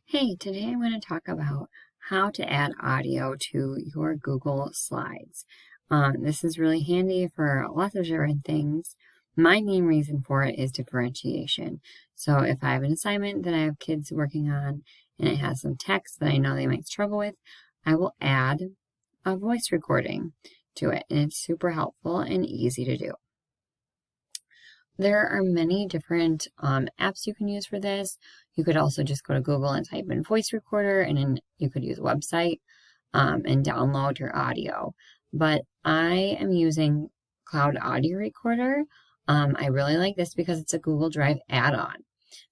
Hey, today I'm going to talk about how to add audio to your Google Slides. This is really handy for lots of different things. My main reason for it is differentiation. So if I have an assignment that I have kids working on and it has some text that I know they might struggle with, I will add a voice recording to it, and it's super helpful and easy to do. There are many different apps you can use for this. You could also just go to Google and type in voice recorder, and then you could use a website and download your audio. But I am using Cloud Audio Recorder. I really like this because it's a Google Drive add-on.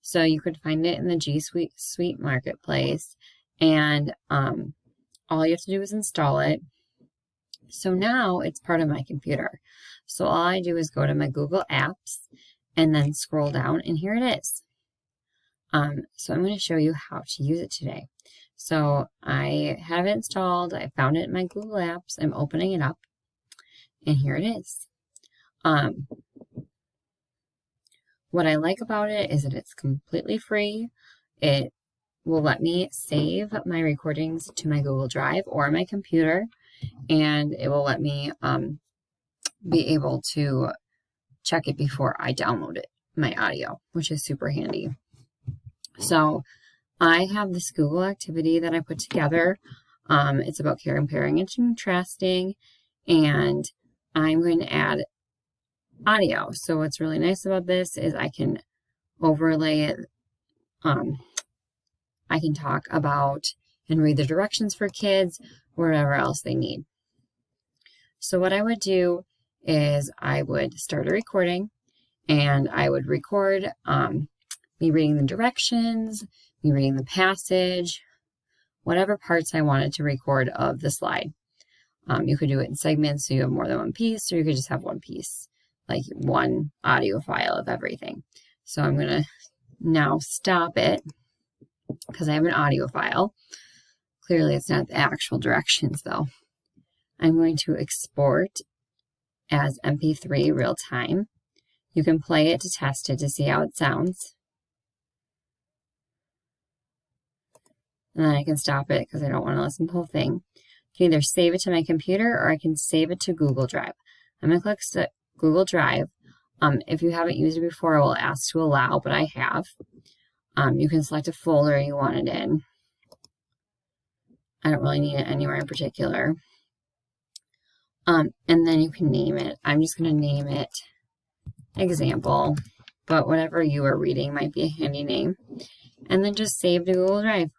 So you could find it in the G Suite Marketplace, and all you have to do is install it. So now it's part of my computer. So all I do is go to my Google Apps and then scroll down, and here it is. So I'm going to show you how to use it today. So I have it installed. I found it in my Google Apps. I'm opening it up, and here it is. What I like about it is that it's completely free. It will let me save my recordings to my Google Drive or my computer, and it will let me be able to check it before I download it, my audio, which is super handy. So I have this Google activity that I put together. It's about comparing and contrasting, and I'm going to add audio. So what's really nice about this is I can overlay it. I can talk about and read the directions for kids, whatever else they need. So what I would do is I would start a recording, and I would record me reading the directions, me reading the passage, whatever parts I wanted to record of the slide. You could do it in segments so you have more than one piece, or you could just have one piece, like one audio file of everything. So I'm going to now stop it because I have an audio file. Clearly it's not the actual directions though. I'm going to export as MP3 real time. You can play it to test it to see how it sounds. And then I can stop it because I don't want to listen to the whole thing. I can either save it to my computer or I can save it to Google Drive. I'm going to click Google Drive. If you haven't used it before, it will ask to allow, but I have. You can select a folder you want it in. I don't really need it anywhere in particular. And then you can name it. I'm just going to name it example, but whatever you are reading might be a handy name. And then just save to Google Drive.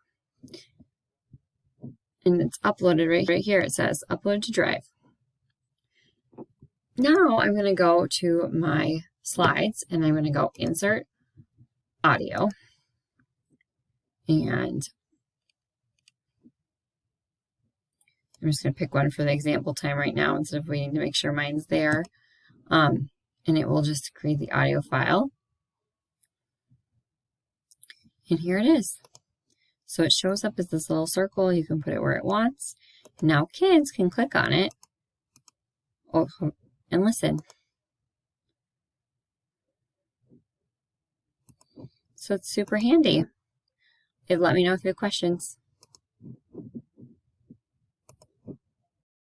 And it's uploaded right here. It says upload to Drive. Now I'm going to go to my slides, and I'm going to go insert audio. And I'm just going to pick one for the example time right now instead of waiting to make sure mine's there. And it will just create the audio file. And here it is. So it shows up as this little circle. You can put it where it wants. Now kids can click on it and listen. So it's super handy. Let me know if you have questions.